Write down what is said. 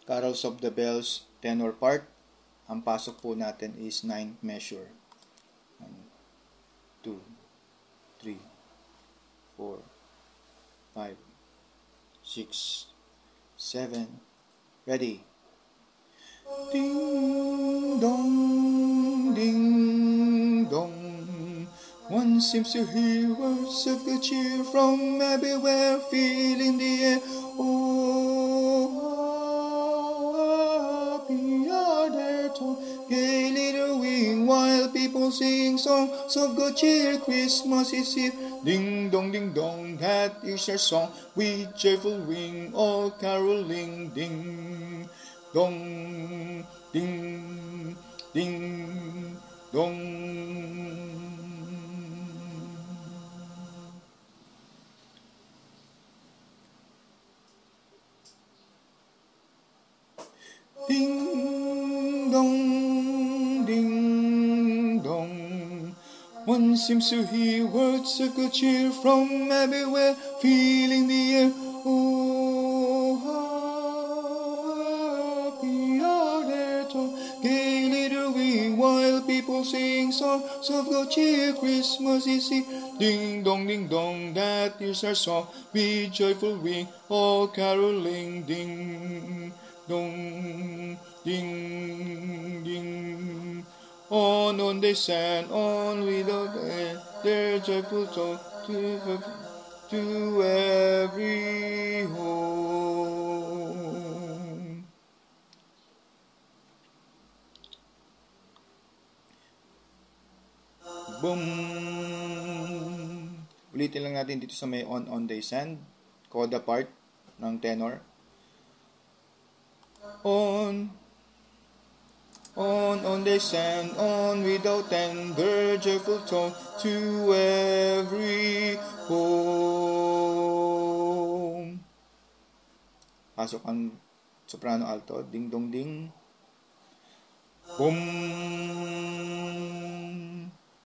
Carols of the Bells, tenor part. Ang pasok po natin is 9th measure. 1, 2, 3, 4, 5, 6, 7. Ready? Ding dong, ding dong. One seems to hear words of good cheer from everywhere, feeling the air. Oh, happy are their tone, gaily ring, while people sing songs of good cheer. Christmas is here. Ding dong, that is our song. With joyful ring, all caroling. Ding dong, ding, ding dong. Ding dong, ding dong. One seems to hear words of good cheer from everywhere, feeling the air. Oh, happy are their tone, gaily ring, while people sing songs of good cheer. Christmas is here. Ding dong, that is our song. With joyful ring, all caroling. Ding dong, ding, ding. On they sang, on without end, their joyful song to every home. Boom! Ulitin lang natin dito sa may on they sang, coda part ng tenor. On they sang, on without end, their joyful tone to every home. Pasok ang soprano alto, ding dong ding. Boom.